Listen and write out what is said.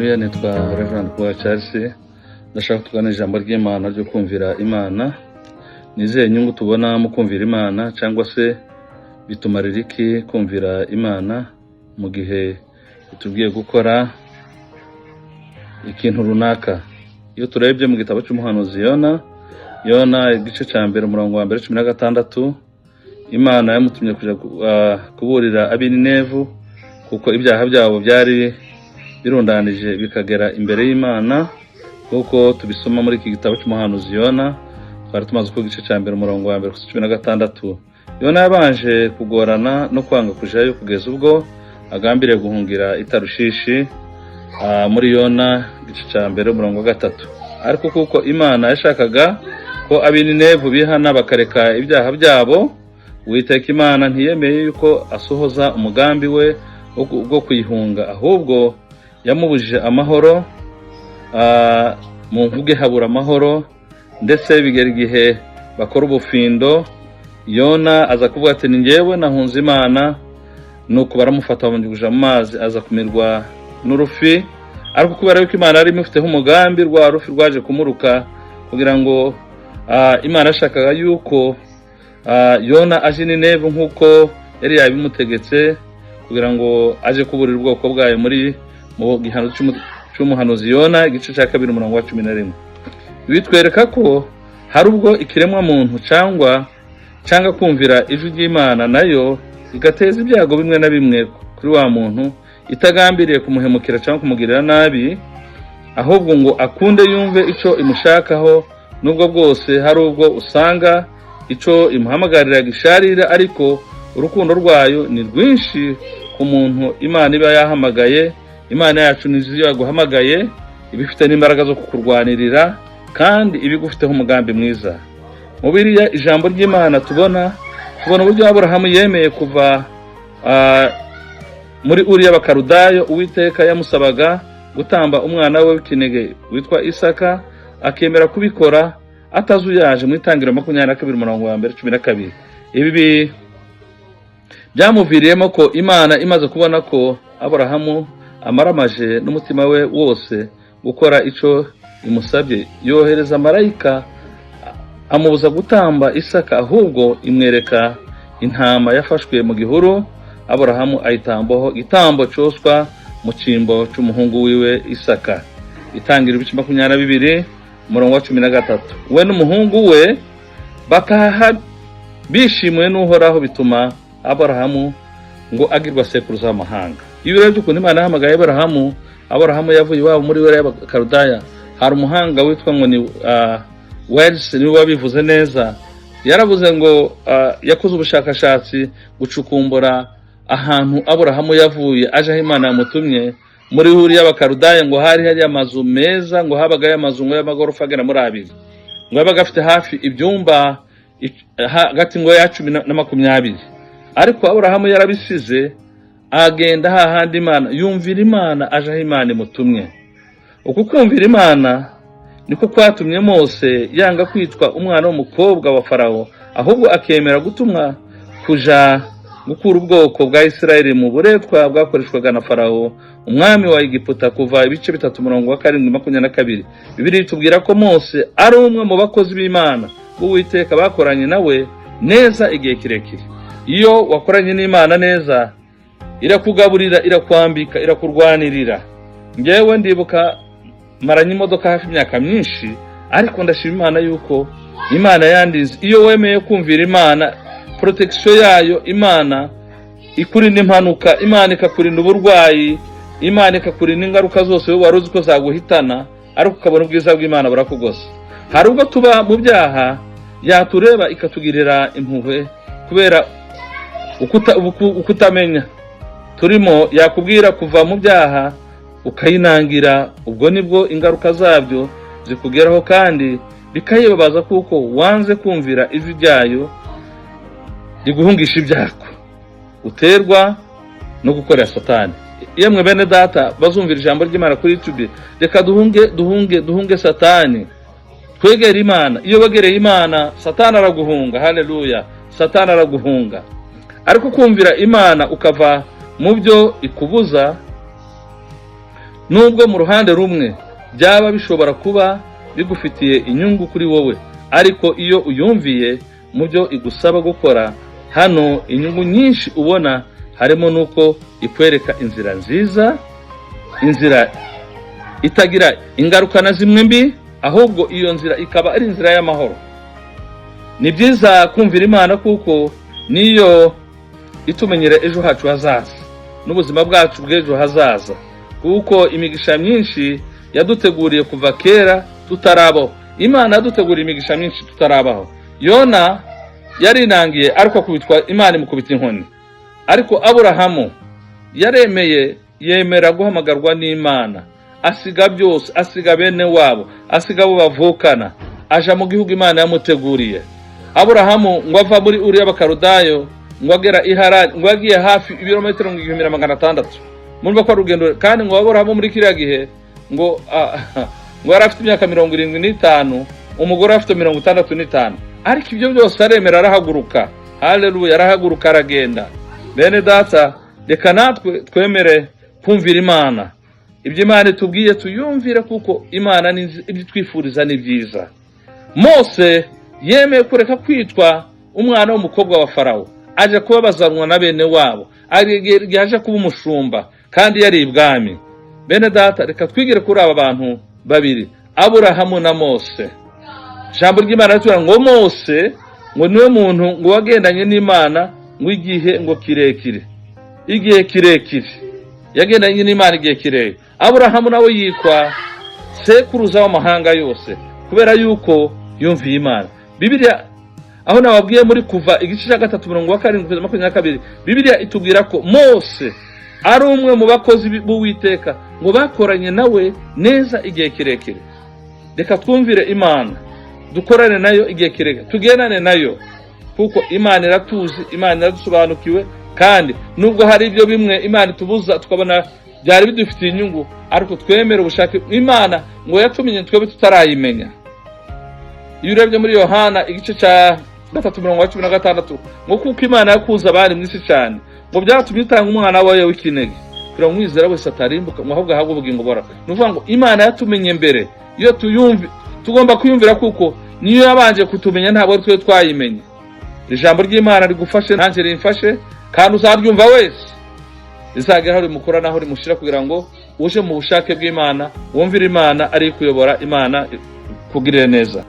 Haleluya, nitwa Reverend Paul Charles. Ndashaka tugana ijambo ry'Imana ryo kumvira Imana. Nizeye inyungu tubona mu kumvira Imana, cyangwa se bitumarira iki kumvira Imana mu gihe tugiye gukora ikintu runaka. Iyo turebye mu gitabo cy'umuhanuzi Yona igice cya mbere umurongo wa 16, Imana yamutumye kuja kuburira ab'Ininevu kuko ibyaha byabo byari birundanije bikagera imbere y'Imana, kuko tubisoma muri iki gitabo cy'umuhanuzi Yona. Twari tumaze ku gice cya mbere umurongo wa 16. Yona yabanje kugorana no kwanga kujayo kugeza ubwo agambiriye guhungira i Tarushishi muri Yona igice cya mbere umurongo wa 3. Ariko kuko Imana yashakaga ko ab'Ininevu bihana bakareka ibyaha byabo, Uwiteka Imana ntiyemeye yuko asohoza umugambi we ubwo kuyihunga, ahubwo yamubujije amahoro. Mu mvuge habura amahoro, ndetse bigera igihe bakora ubufindo. Yona aza kuvuga ati, ni njyewe nahunze Imana. Nuko baramufata bamujugunya mu mazi, aza kumirwa n'urufi. Ariko kubera yuko Imana yari imufiteho umugambi, rwa rufi rwaje kumuruka kugira ngo Imana yashakaga yuko Yona aje Ninevu nk'uko yari yabimutegetse, kugira ngo aje kuburira ubwoko bwayo mu gihano cy'umuhanuzi Yona igice cya 2 umurongo wa 11. Bitwereka ko hari ubwo ikiremwa muntu cyangwa kumvira ijwi ry'Imana nayo igateza ibyago bimwe na bimwe kuri wa muntu, itagambiriye kumuhemukira cyangwa kumugirira nabi, ahubwo ngo akunde yumve ico imushakaho. Nubwo bwose hari ubwo usanga ico imuhamagarira gisharira, ariko urukundo rwayo ni rwinshi ku muntu Imana iba yahamagaye. Imana yacu niziyo yaguhamagaye, ibifite n'imbaraga zo kukurwanirira, kandi ibigufiteho umugambi mwiza. Mu Bibiliya ijambo ry'Imana tubona uburyo Aburahamu yemeye kuva muri Uri y'Abakarudayo. Uwiteka yamusabaga gutamba umwana we w'ikinege witwa Isaka, akemera kubikora atazuyaje mu Itangiriro 22 umurongo wa 12. Ibi byamuviriyemo ko Imana imaze kubona ko Aburahamu amaramaje n'umutima we wose gukora ico imusabye, yohereza marayika amubuza gutamba Isaka, ahubwo imwereka intama yafashwe mu gihuru. Aburahamu ayitambaho igitambo cyoswa mu cyimbo cy'umuhungu wiwe Isaka. Itangiriro 22 umurongo wa 13. We n'umuhungu we bataha bishimwe n'Uhoraho, bituma Aburahamu ngo agirwa sekuruza w'amahanga. Iyo urebye ukuntu Imana yahamagaye Aburahamu yavuye iwabo muri Uri y'Abakarudaya. Hari umuhanga witwa ngo ni Wells, niwe wabivuze neza. Yaravuze ngo yakoze ubushakashatsi gucukumbura ahantu Aburahamu yavuye aje aho Imana yamutumye muri Uri y'Abakarudaya, ngo hari amazu meza, ngo habagayo amazu ngo y'amagorofa agera muri 2, ngo yabaga afite hafi ibyumba hagati ngo ya 10 na 20. Ariko Aburahamu yarabisize agenda hahandi Imana, yumvira Imana, aje aho Imana imutumye. Uku kumvira Imana niko kwatumye Mose yanga kwitwa umwana w'umukobwa wa Farawo, ahubwo akemera gutumwa kuja gukura ubwoko bwa Isirayeli mu buretwa bwakoreshwaga na Farawo umwami wa Egiputa. Kuva ibice 3 umurongo wa 7-22. Bibiliya itubwira ko Mose ari umwe mu bakozi b'Imana b'Uwiteka bakoranye nawe neza igihe kirekire. Iyo wakoranye n'Imana neza, irakugaburira, irakwambika, irakurwanirira. Ngewe ndibuka maranye imodoka hafi imyaka myinshi, ariko ndashima Imana yuko Imana yandinze. Iyo wemeye kumvira Imana, protection yayo, Imana ikurinda impanuka, Imana ikakurinda uburwayi, Imana ikakurinda ingaruka zose wowe waruzi ko zaguhitana, ariko ukabona ubwiza bw'Imana burakugose. Hari ubwo tuba mu byaha yatureba ikatugirira impuhwe kubera ukutamenya turimo, yakubwira kuva mu byaha ukayinangira. Ubwo nibwo ingaruka zabyo zikugeraho, kandi bikayibabaza kuko wanze kumvira ijwi ryayo riguhungisha ibyago uterwa no gukorera Satani. Yemwe bene data bazumvira ijambo ry'Imana kuri YouTube, reka duhunge Satani, twegere Imana. Iyo wegereye Imana, Satani araguhunga. Haleluya, Satani araguhunga. Ariko kumvira Imana ukava mu byo ikubuza nubwo mu ruhande rumwe byaba bishobora kuba bigufitiye inyungu kuri wowe, ariko iyo uyumviye mu byo igusaba gukora, hano inyungu nyinshi ubona harimo nuko ikwereka inzira nziza, inzira itagira ingaruka na zimwe mbi, ahubwo iyo nzira ikaba ari inzira y'amahoro. Ni byiza kumvira Imana kuko niyo itumenyera ejo hacu hazaza n'ubuzima bwacu bw'ejo hazaza, kuko imigisha myinshi yaduteguriye kuva kera tutarabaho. Imana yaduteguriye imigisha myinshi tutarabaho. Yona yarinangiye ariko akubitwa Imana imukubita inkoni, ariko Aburahamu yaremeye, yemera guhamagarwa n'Imana, asiga byose, asiga bene wabo, asiga abo bavukana, aja mu gihugu Imana yamuteguriye. Aburahamu ngo ava muri Uriya Bakarudayo ngo agera i Harani, ngo agiye hafi ibirometero 1600. Murumva ko arugendo, kandi ngo Aburahamu muri kiriya gihe ngo yari afite imyaka 75, umugore afite 65. Ariko ibyo byose aremera, arahaguruka. Haleluya, arahaguruka aragenda. Bene data, reka natwe twemere kumvira Imana. Ibyo Imana itubwiye tuyumvire, kuko Imana ibyo twifuriza ni byiza. Mose yemeye kureka kwitwa umwana w'umukobwa wa Farawo, aje kubabazanwa na bene wabo, aje kuba umushumba kandi yari ibwami. Bene data, reka twigire kuri aba bantu babiri, Aburahamu na Mose. Ijambo ry'Imana ritubwira ngo Mose ngo niwe muntu ngo wagendanye n'Imana ngo igihe ngo kirekire, igihe kirekire yagendanye n'Imana igihe kirekire. Aburahamu nawe yitwa sekuruza w'amahanga yose kubera yuko yumviye Imana. Bibiliya aho nababwiye muri Kuva igice cya 3:7-22, Bibiliya itubwira ko Mose ari umwe mu bakozi b'Uwiteka ngo bakoranye nawe neza igihe kirekire. Reka twumvire Imana, dukorane nayo igihe kirekire, tugendane nayo, kuko Imana iratuzi, Imana iradusobanukiwe, kandi nubwo hari ibyo bimwe Imana tubuza tukabona byari bidufitiye inyungu, ariko twemere ubushake Imana ngo yatumenye twebwe tutarayimenya. Iyo urebye muri Yohana igice cya 3:16 ngo kuko Imana yakuza abari mu isi cyane ngo byatumye itanga umwana wayo w'ikinege kugira ngo umwizera wese atarimbuka ngo ahubwo ahabwe ubugingo buhoraho. Ni ukuvuga ngo Imana yatumenye mbere. Iyo tuyumve tugomba kuyumvira, kuko niyo yabanje kutumenya, ntabwo ari twe twayimenye. Ijambo ry'Imana rigufashe, nanjye rimfashe, kandi uzaryumva wese rizagera aho rimukora naho rimushira, kugira ngo uje mu bushake bw'Imana, wumvire Imana ari kuyobora, Imana kugirire neza.